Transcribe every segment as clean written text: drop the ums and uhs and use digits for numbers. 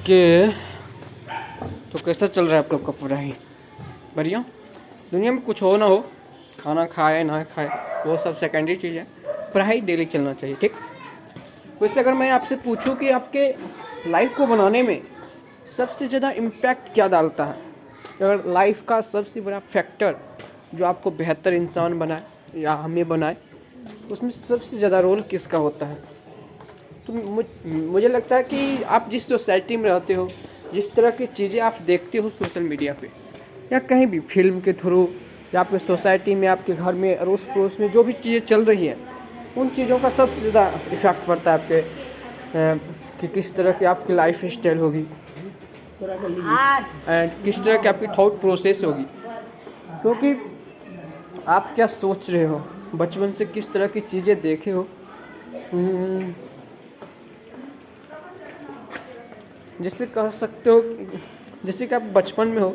Okay, तो कैसा चल रहा है आप लोग का पढ़ाई? बढ़िया। दुनिया में कुछ हो ना हो, खाना खाए ना खाए वो सब सेकेंडरी चीज़ है, पढ़ाई डेली चलना चाहिए, ठीक। वैसे अगर मैं आपसे पूछूं कि आपके लाइफ को बनाने में सबसे ज़्यादा इम्पैक्ट क्या डालता है, अगर लाइफ का सबसे बड़ा फैक्टर जो आपको बेहतर इंसान बनाए या हमें बनाए, उसमें सबसे ज़्यादा रोल किसका होता है? तो मुझे लगता है कि आप जिस सोसाइटी में रहते हो, जिस तरह की चीज़ें आप देखते हो सोशल मीडिया पे या कहीं भी फिल्म के थ्रू या आपके सोसाइटी में, आपके घर में, अड़ोस पड़ोस में जो भी चीज़ें चल रही हैं, उन चीज़ों का सबसे ज़्यादा इफ़ेक्ट पड़ता है आपके कि किस तरह की आपकी लाइफ स्टाइल होगी एंड किस तरह की आपकी थॉट प्रोसेस होगी। क्योंकि आप क्या सोच रहे हो, बचपन से किस तरह की चीज़ें देखे हो, जिससे कह सकते हो जैसे कि आप बचपन में हो,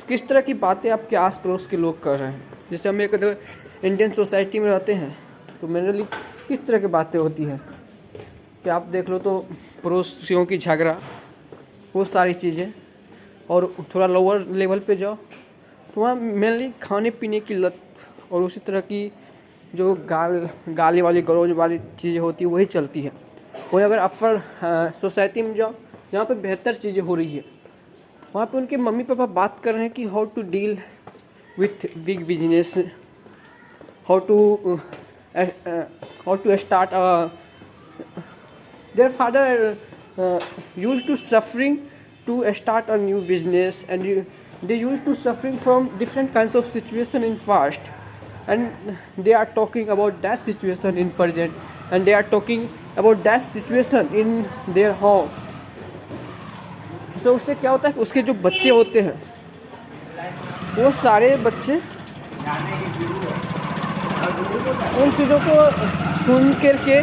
किस तरह की बातें आपके आस पड़ोस के लोग कर रहे हैं। जैसे हम एक इंडियन सोसाइटी में रहते हैं तो मेनली किस तरह की बातें होती हैं कि आप देख लो तो पड़ोसियों की झगड़ा, वो सारी चीज़ें। और थोड़ा लोअर लेवल पे जाओ तो वहाँ मेनली खाने पीने की लत और उसी तरह की जो गाली वाली गलौज वाली चीज़ें होती है वही चलती है। वही अगर अपर सोसाइटी में जाओ जहाँ पे बेहतर चीज़ें हो रही है, वहाँ पे उनके मम्मी पापा बात कर रहे हैं कि how to deal with big business, how to start their father used to suffering to start a new business, and they used to suffering from different kinds of situation in past, and they are talking about that situation in present, and they are talking about that situation in their home. So उससे क्या होता है कि उसके जो बच्चे होते हैं वो सारे बच्चे उन चीज़ों को सुन करके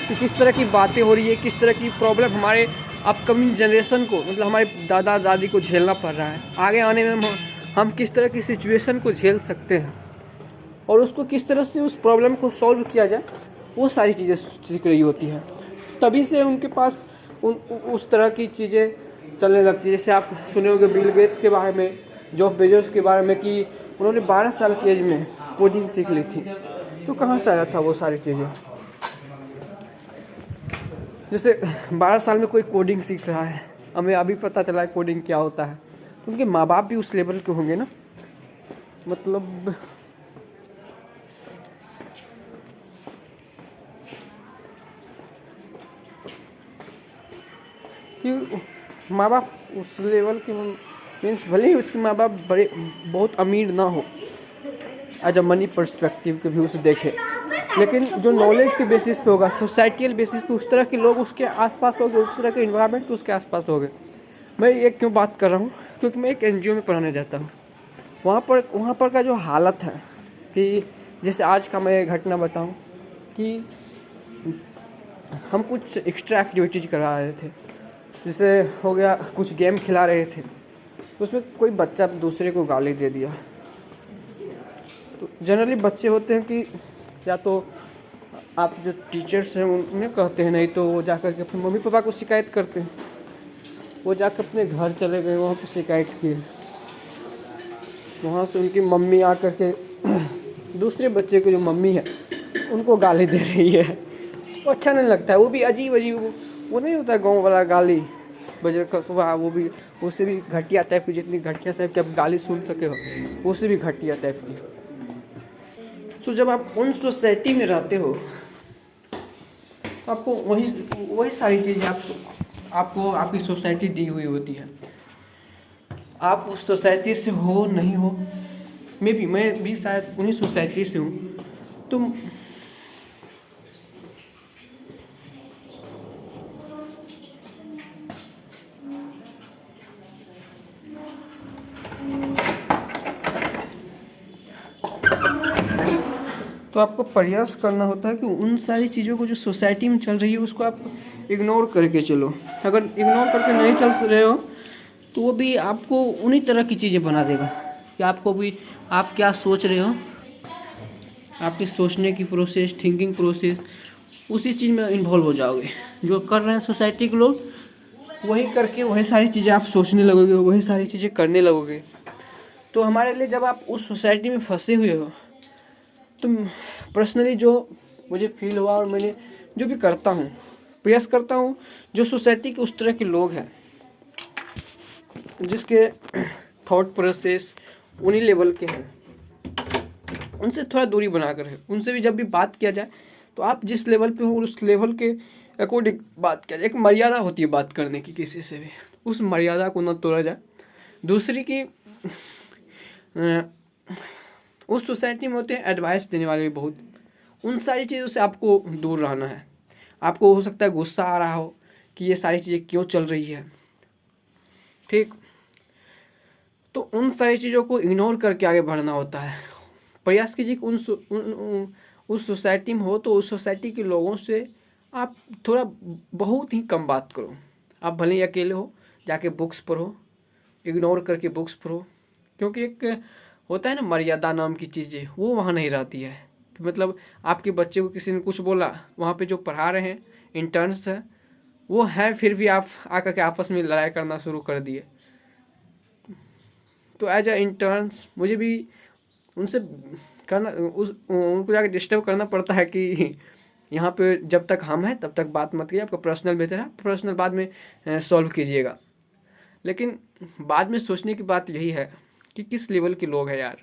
कि किस तरह की बातें हो रही है, किस तरह की प्रॉब्लम हमारे अपकमिंग जनरेशन को, मतलब हमारे दादा दादी को झेलना पड़ रहा है, आगे आने में हम किस तरह की सिचुएशन को झेल सकते हैं और उसको किस तरह से उस प्रॉब्लम को सॉल्व किया जाए, वो सारी चीज़ें सीख रही होती हैं। तभी से उनके पास उस तरह की चीज़ें चलने लगती है। जैसे आप सुने होंगे बिल गेट्स के बारे में, जॉफ बेजोस के बारे में, कि उन्होंने 12 साल की एज में कोडिंग सीख ली थी। तो कहाँ से आया था वो सारी चीज़ें? जैसे 12 साल में कोई कोडिंग सीख रहा है, हमें अभी पता चला है कोडिंग क्या होता है, तो उनके माँ बाप भी उस लेवल के होंगे ना। मतलब कि माँ बाप उस लेवल के, मीन्स भले ही उसके माँ बाप बड़े बहुत अमीर ना हो, एज अ मनी पर्सपेक्टिव के भी उसे देखे, लेकिन जो नॉलेज के बेसिस पे होगा, सोसाइटियल बेसिस पे उस तरह के लोग उसके आसपास हो गए, उस तरह के इन्वायरमेंट उसके आसपास हो गए। मैं ये क्यों बात कर रहा हूँ, क्योंकि मैं एक एनजीओ में पढ़ाने जाता हूँ। वहाँ पर का जो हालत है कि जैसे आज का मैं घटना बताऊँ कि हम कुछ एक्स्ट्रा एक्टिविटीज करा रहे थे, जैसे हो गया कुछ गेम खिला रहे थे, उसमें कोई बच्चा दूसरे को गाली दे दिया। तो जनरली बच्चे होते हैं कि या तो आप जो टीचर्स हैं उन्हें कहते हैं, नहीं तो वो जाकर के अपने मम्मी पापा को शिकायत करते हैं। वो जाकर अपने घर चले गए, वहाँ पे शिकायत किए, वहाँ से उनकी मम्मी आकर के दूसरे बच्चे की जो मम्मी है उनको गाली दे रही है। वो अच्छा नहीं लगता है, वो भी अजीब अजीब, वो नहीं होता गाँव वाला गाली बजर का सुबह, वो भी उससे भी घटिया टाइप की, जितनी घटिया टाइप की आप गाली सुन सके हो उससे भी घटिया टाइप की। तो जब आप उन सोसाइटी में रहते हो आपको वही सारी चीज़ें आपको आपकी सोसाइटी दी हुई होती है। आप उस सोसाइटी से हो नहीं हो, मैं भी शायद उन्हीं सोसाइटी से हूँ। तो आपको प्रयास करना होता है कि उन सारी चीज़ों को जो सोसाइटी में चल रही है उसको आप इग्नोर करके चलो। अगर इग्नोर करके नहीं चल रहे हो तो वो भी आपको उन्हीं तरह की चीज़ें बना देगा कि आपको भी, आप क्या सोच रहे हो, आपके सोचने की प्रोसेस, थिंकिंग प्रोसेस, उसी चीज़ में इन्वॉल्व हो जाओगे। जो कर रहे हैं सोसाइटी के लोग वही करके वही सारी चीज़ें आप सोचने लगोगे, वही सारी चीज़ें करने लगोगे। तो हमारे लिए जब आप उस सोसाइटी में फंसे हुए हो, तो पर्सनली जो मुझे फील हुआ और मैंने जो भी करता हूँ, प्रयास करता हूँ, जो सोसाइटी के उस तरह के लोग हैं जिसके थॉट प्रोसेस उन्हीं लेवल के हैं, उनसे थोड़ा दूरी बना कर है। उनसे भी जब भी बात किया जाए तो आप जिस लेवल पे हो उस लेवल के अकॉर्डिंग बात किया जाए। एक मर्यादा होती है बात करने की किसी से भी, उस मर्यादा को ना तोड़ा जाए। दूसरी की उस सोसाइटी में होते हैं एडवाइस देने वाले भी बहुत, उन सारी चीज़ों से आपको दूर रहना है। आपको हो सकता है गुस्सा आ रहा हो कि ये सारी चीज़ें क्यों चल रही है, ठीक, तो उन सारी चीज़ों को इग्नोर करके आगे बढ़ना होता है। प्रयास कीजिए कि उस सोसाइटी में हो तो उस सोसाइटी के लोगों से आप थोड़ा बहुत ही कम बात करो। आप भले ही अकेले हो, जाके बुक्स पढ़ो, इग्नोर करके बुक्स पढ़ो, क्योंकि एक होता है ना मर्यादा नाम की चीज़ें, वो वहाँ नहीं रहती है। कि मतलब आपके बच्चे को किसी ने कुछ बोला, वहाँ पे जो पढ़ा रहे हैं इंटर्न्स हैं वो है, फिर भी आप आकर के आपस में लड़ाई करना शुरू कर दिए। तो एज अ इंटर्न्स मुझे भी उनसे करना उनको जाकर डिस्टर्ब करना पड़ता है कि यहाँ पे जब तक हम हैं तब तक बात मत कीजिए, आपका पर्सनल बेहतर है, पर्सनल बाद में सॉल्व कीजिएगा। लेकिन बाद में सोचने की बात यही है कि किस लेवल के लोग हैं यार।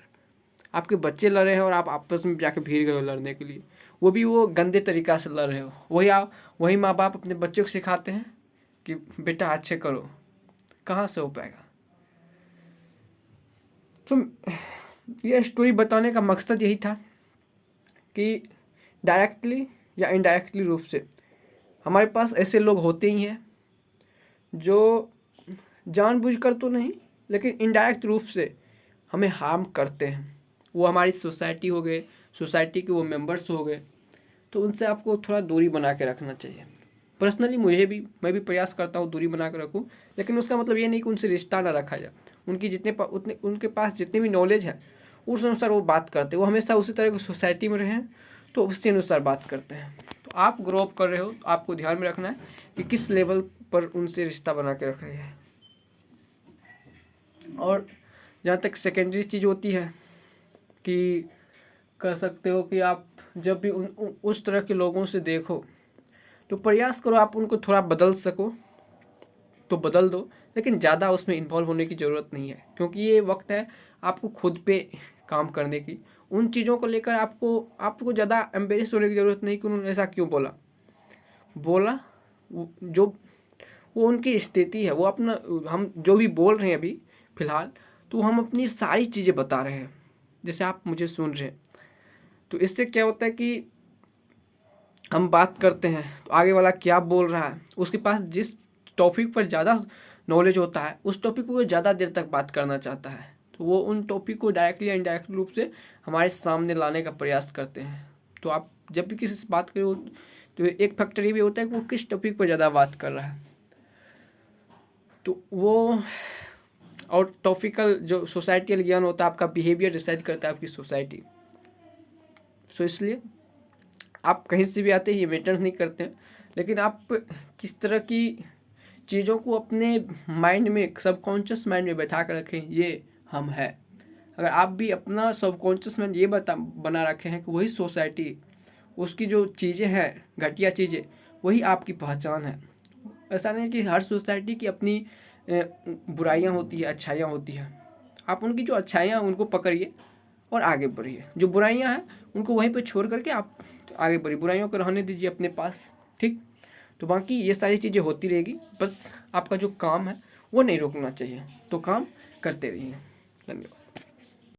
आपके बच्चे लड़ रहे हैं और आप आपस में जाके भीड़ गए हो लड़ने के लिए, वो भी वो गंदे तरीक़ा से लड़ रहे हो। वही माँ बाप अपने बच्चों को सिखाते हैं कि बेटा अच्छे करो, कहाँ से हो पाएगा। तो ये स्टोरी बताने का मकसद यही था कि डायरेक्टली या इनडायरेक्टली रूप से हमारे पास ऐसे लोग होते ही हैं जो जानबूझकर तो नहीं लेकिन इनडायरेक्ट रूप से हमें हार्म करते हैं। वो हमारी सोसाइटी हो गए, सोसाइटी के वो मेंबर्स हो गए, तो उनसे आपको थोड़ा दूरी बना के रखना चाहिए। पर्सनली मैं भी प्रयास करता हूँ दूरी बना कर रखूँ, लेकिन उसका मतलब ये नहीं कि उनसे रिश्ता ना रखा जाए। उनके पास जितने भी नॉलेज है उस अनुसार वो बात करते हैं, वो हमेशा उसी तरह की सोसाइटी में रहें तो उसी अनुसार बात करते हैं। तो आप ग्रो अप कर रहे हो तो आपको ध्यान में रखना है कि किस लेवल पर उनसे रिश्ता बना के रख रहे हैं। और जहाँ तक सेकेंडरी चीज़ होती है कि कह सकते हो कि आप जब भी उस तरह के लोगों से देखो तो प्रयास करो आप उनको थोड़ा बदल सको तो बदल दो, लेकिन ज़्यादा उसमें इन्वॉल्व होने की ज़रूरत नहीं है, क्योंकि ये वक्त है आपको खुद पे काम करने की। उन चीज़ों को लेकर आपको ज़्यादा एम्बेरस होने की ज़रूरत नहीं कि उन्होंने ऐसा क्यों बोला। जो वो उनकी स्थिति है, वो अपना, हम जो भी बोल रहे हैं अभी फ़िलहाल, तो हम अपनी सारी चीज़ें बता रहे हैं जैसे आप मुझे सुन रहे हैं। तो इससे क्या होता है कि हम बात करते हैं तो आगे वाला क्या बोल रहा है, उसके पास जिस टॉपिक पर ज़्यादा नॉलेज होता है उस टॉपिक को वो ज़्यादा देर तक बात करना चाहता है, तो वो उन टॉपिक को डायरेक्टली या इनडायरेक्ट रूप से हमारे सामने लाने का प्रयास करते हैं। तो आप जब भी किसी से बात करो तो एक फैक्टर ये भी होता है कि वो किस टॉपिक पर ज़्यादा बात कर रहा है, तो वो और टॉपिकल जो सोसाइटियल ज्ञान होता है, आपका बिहेवियर डिसाइड करता है आपकी सोसाइटी। सो इसलिए आप कहीं से भी आते हैं ये मैटर नहीं करते हैं, लेकिन आप किस तरह की चीज़ों को अपने माइंड में, सबकॉन्शियस माइंड में बैठा कर रखें, ये हम है। अगर आप भी अपना सबकॉन्शियस माइंड ये बना रखे हैं कि वही सोसाइटी, उसकी जो चीज़ें हैं, घटिया चीज़ें, वही आपकी पहचान है। ऐसा नहीं कि हर सोसाइटी की अपनी बुराइयां होती है, अच्छाइयाँ होती हैं। आप उनकी जो अच्छाइयाँ हैं उनको पकड़िए और आगे बढ़िए, जो बुराइयां हैं उनको वहीं पर छोड़ करके आप आगे बढ़िए, बुराइयों को रहने दीजिए अपने पास, ठीक। तो बाकी ये सारी चीज़ें होती रहेगी, बस आपका जो काम है वो नहीं रोकना चाहिए, तो काम करते रहिए। धन्यवाद।